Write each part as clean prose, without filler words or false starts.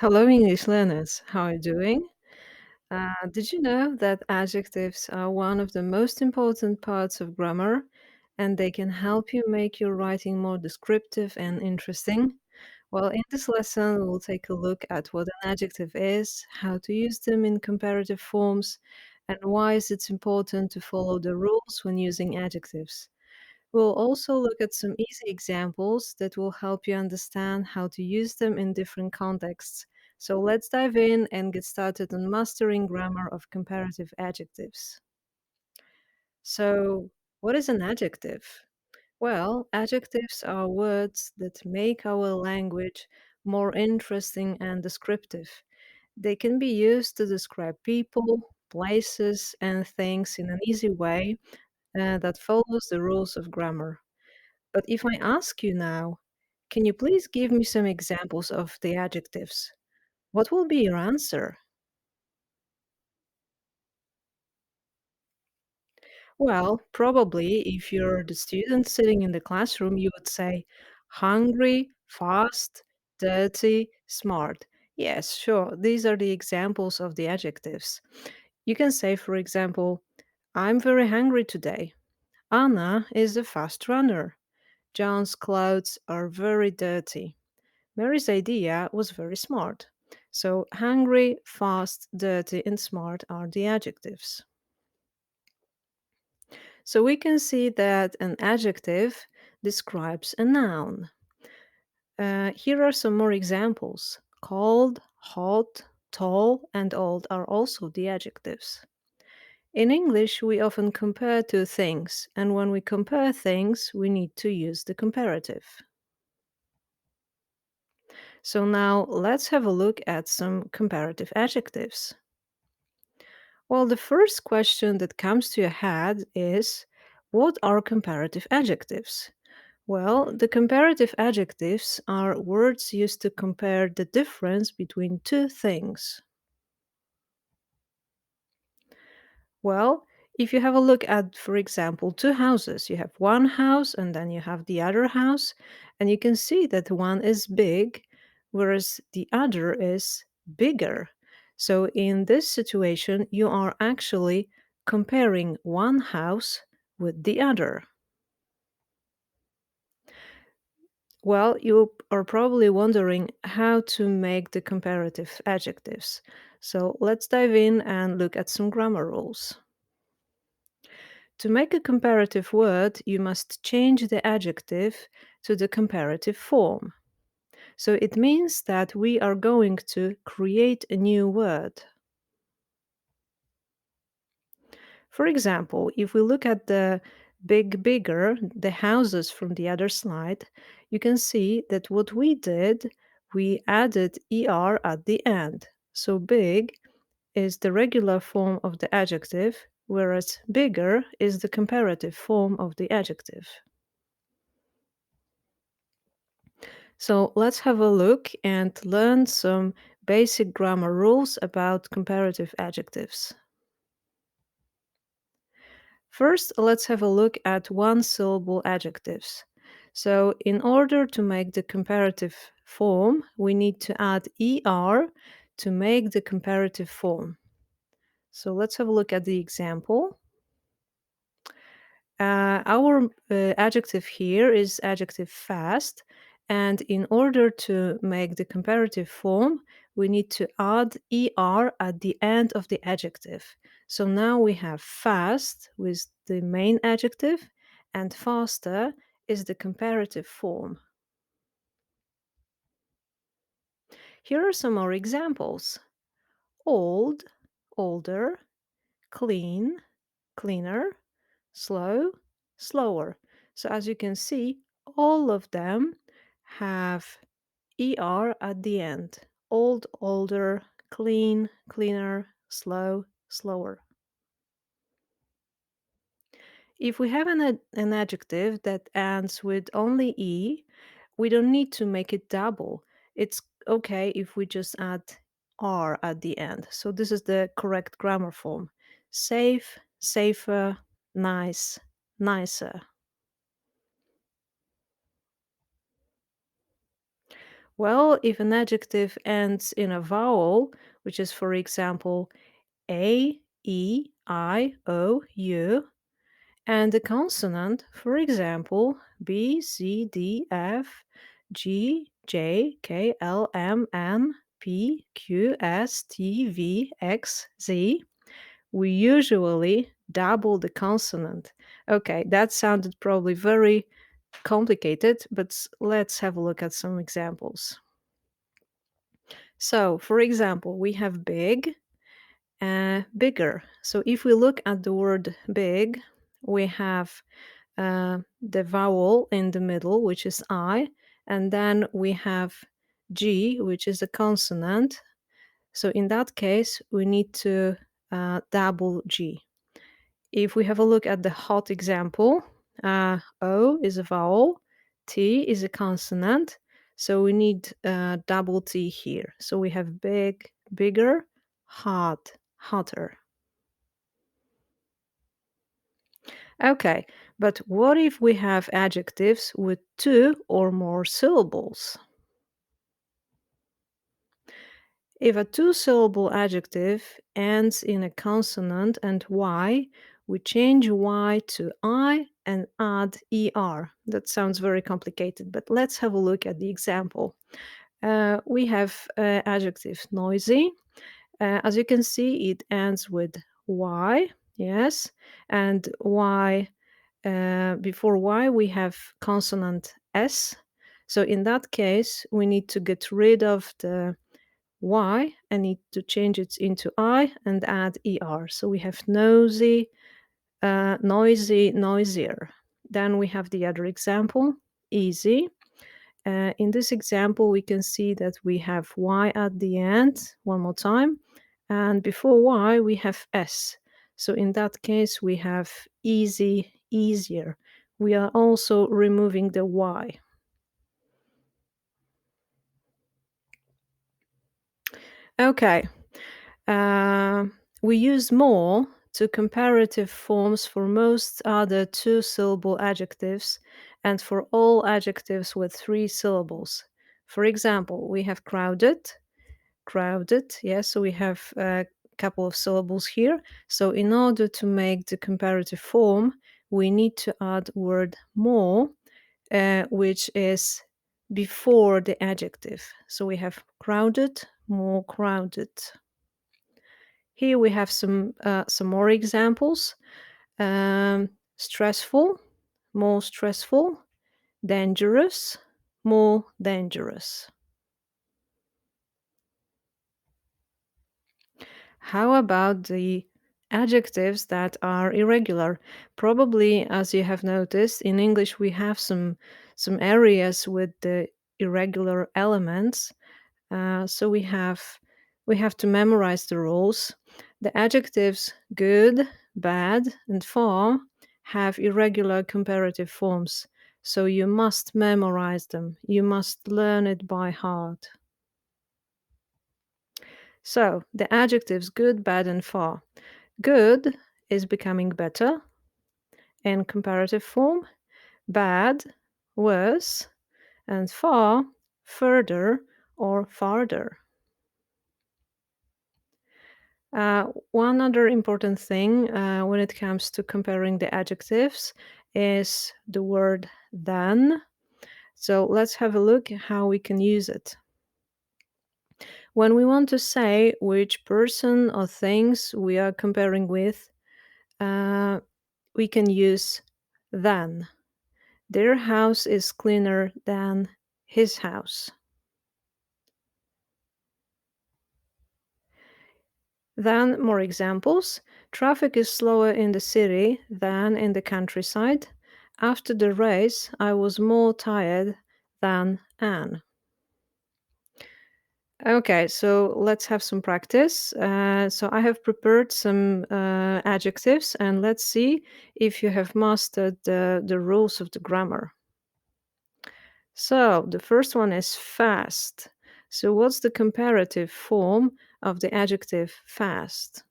Hello, English learners. How are you doing? Did you know that adjectives are one of the most important parts of grammar and they can help you make your writing more descriptive and interesting? Well, in this lesson, we'll take a look at what an adjective is, how to use them in comparative forms, and why is it important to follow the rules when using adjectives. We'll also look at some easy examples that will help you understand how to use them in different contexts. So let's dive in and get started on mastering grammar of comparative adjectives. So, what is an adjective? Well, adjectives are words that make our language more interesting and descriptive. They can be used to describe people, places, and things in an easy way that follows the rules of grammar. But if I ask you now, can you please give me some examples of the adjectives? What will be your answer? Well, probably if you're the student sitting in the classroom, you would say hungry, fast, dirty, smart. Yes, sure. These are the examples of the adjectives. You can say, for example, I'm very hungry today. Anna is a fast runner. John's clothes are very dirty. Mary's idea was very smart. So, hungry, fast, dirty, and smart are the adjectives. So, we can see that an adjective describes a noun. Here are some more examples. Cold, hot, tall, and old are also the adjectives. In English, we often compare two things, and when we compare things, we need to use the comparative. So now let's have a look at some comparative adjectives. Well, the first question that comes to your head is what are comparative adjectives? Well, the comparative adjectives are words used to compare the difference between two things. Well, if you have a look at, for example, two houses, you have one house and then you have the other house, and you can see that one is big, whereas the other is bigger. So, in this situation, you are actually comparing one house with the other. Well, you are probably wondering how to make the comparative adjectives. So, let's dive in and look at some grammar rules. To make a comparative word, you must change the adjective to the comparative form. So it means that we are going to create a new word. For example, if we look at the bigger, the houses from the other slide, you can see that what we did, we added er at the end. So big is the regular form of the adjective, whereas bigger is the comparative form of the adjective. So let's have a look and learn some basic grammar rules about comparative adjectives. First, let's have a look at one syllable adjectives. So, in order to make the comparative form, we need to add er to make the comparative form. So, let's have a look at the example. Our adjective here is adjective fast, and in order to make the comparative form, we need to add er at the end of the adjective. So now we have fast with the main adjective, and faster is the comparative form. Here are some more examples: old, older, clean, cleaner, slow, slower. So as you can see, all of them have er at the end. Old, older, clean, cleaner, slow, slower. If we have an adjective that ends with only e, we don't need to make it double. It's okay if we just add r at the end. So this is the correct grammar form. Safe, safer, nice, nicer. Well, if an adjective ends in a vowel, which is, for example, A, E, I, O, U, and a consonant, for example, B, C, D, F, G, J, K, L, M, N, P, Q, S, T, V, X, Z, we usually double the consonant. Okay, that sounded probably very complicated, but let's have a look at some examples. So, for example, we have big, bigger. So, if we look at the word big, we have the vowel in the middle, which is I, and then we have G, which is a consonant. So, in that case, we need to double G. If we have a look at the hot example, O is a vowel, T is a consonant, so we need double T here. So we have big, bigger, hot, hotter. Okay, but what if we have adjectives with two or more syllables? If a two-syllable adjective ends in a consonant and Y, we change Y to I and add ER. That sounds very complicated, but let's have a look at the example. We have adjective noisy. As you can see, it ends with Y, yes, and Y, before Y, we have consonant S. So in that case, we need to get rid of the Y and need to change it into I and add ER. So we have nosy, noisy, noisier. Then we have the other example, easy. In this example, we can see that we have Y at the end, one more time, and before Y, we have S. So in that case, we have easy, easier. We are also removing the Y. Okay, Uh, we use more to comparative forms for most other two-syllable adjectives and for all adjectives with three syllables. For example, we have crowded, crowded, yes, so we have a couple of syllables here. So in order to make the comparative form, we need to add word more, which is before the adjective. So we have crowded, more crowded. Here we have some more examples. Stressful, more stressful, dangerous, more dangerous. How about the adjectives that are irregular? Probably, as you have noticed, in English we have some areas with the irregular elements. So we have to memorize the rules. The adjectives good, bad, and far have irregular comparative forms. So you must memorize them. You must learn it by heart. So the adjectives good, bad, and far. Good is becoming better in comparative form. Bad, worse, and far, further or farther. One other important thing when it comes to comparing the adjectives is the word than. So let's have a look at how we can use it. When we want to say which person or things we are comparing with, uh, we can use than. Their house is cleaner than his house. Then, more examples. Traffic is slower in the city than in the countryside. After the race, I was more tired than Anne. Okay, so let's have some practice. So I have prepared some adjectives, and let's see if you have mastered the rules of the grammar. So the first one is fast. So what's the comparative form of the adjective fast?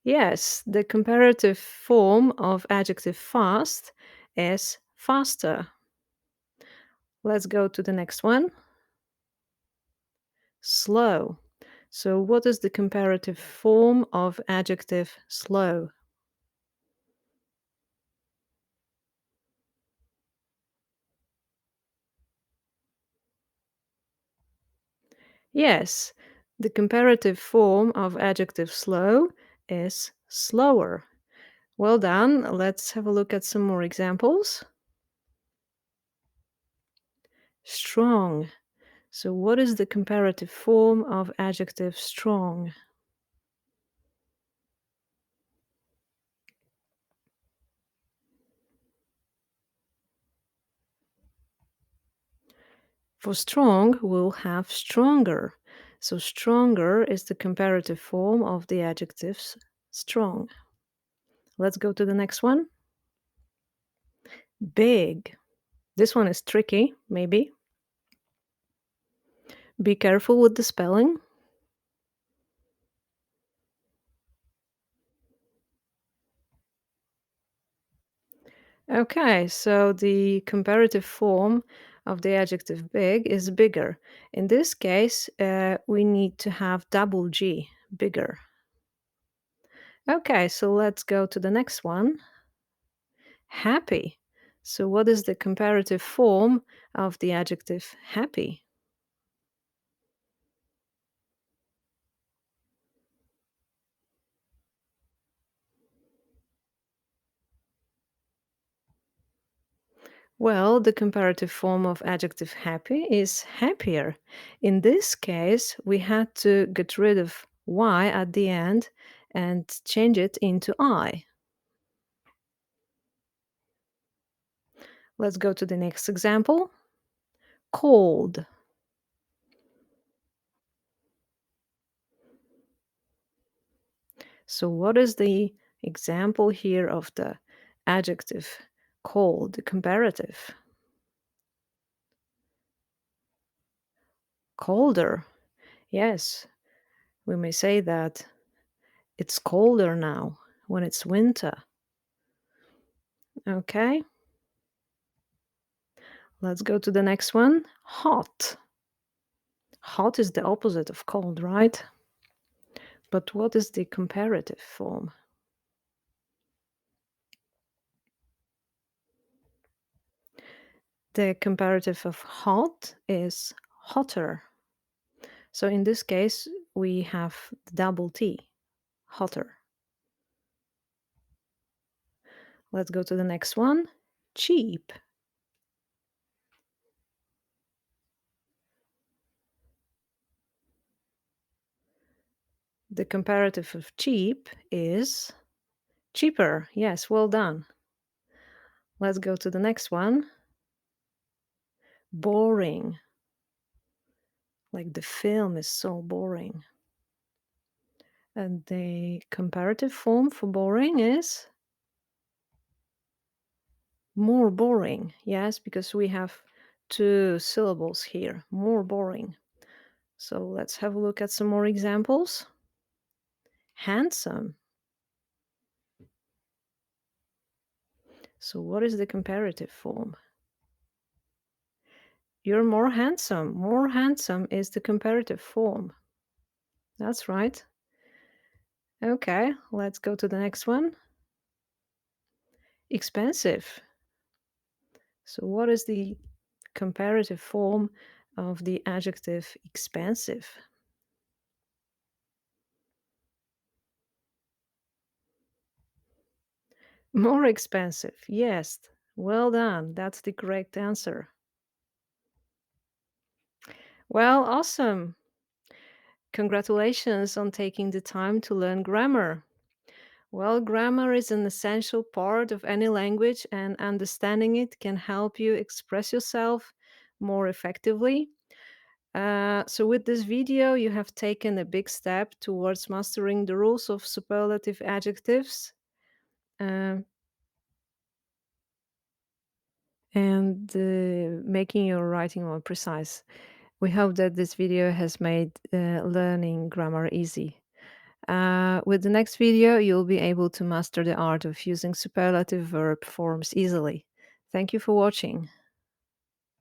Yes, the comparative form of adjective fast is faster. Let's go to the next one. Slow. So, what is the comparative form of adjective slow? Yes, the comparative form of adjective slow is slower. Well done. Let's have a look at some more examples. Strong. So, what is the comparative form of adjective strong? For strong, we'll have stronger. So, stronger is the comparative form of the adjectives strong. Let's go to the next one. Big. This one is tricky, maybe. Be careful with the spelling. Okay, so the comparative form of the adjective big is bigger. In this case, we need to have double G, bigger. Okay, so let's go to the next one. Happy. So, what is the comparative form of the adjective happy? Well, the comparative form of adjective happy is happier. In this case, we had to get rid of y at the end and change it into I. Let's go to the next example. Cold. So, what is the example here of the adjective cold, the comparative? Colder. Yes, we may say that it's colder now when it's winter. Okay, let's go to the next one. Hot. Hot is the opposite of cold, right? But what is the comparative form? The comparative of hot is hotter. So in this case, we have the double T, hotter. Let's go to the next one. Cheap. The comparative of cheap is cheaper. Yes, well done. Let's go to the next one. Boring. Like the film is so boring. And the comparative form for boring is more boring. Yes, because we have two syllables here. More boring. So let's have a look at some more examples. Handsome. So what is the comparative form? You're more handsome. More handsome is the comparative form. That's right. Okay, let's go to the next one. Expensive. So what is the comparative form of the adjective expensive? More expensive. Yes. Well done. That's the correct answer. Well, awesome. Congratulations on taking the time to learn grammar. Well, grammar is an essential part of any language, and understanding it can help you express yourself more effectively. So, with this video, you have taken a big step towards mastering the rules of superlative adjectives uh, and making your writing more precise. We hope that this video has made learning grammar easy. With the next video, you'll be able to master the art of using superlative verb forms easily. Thank you for watching.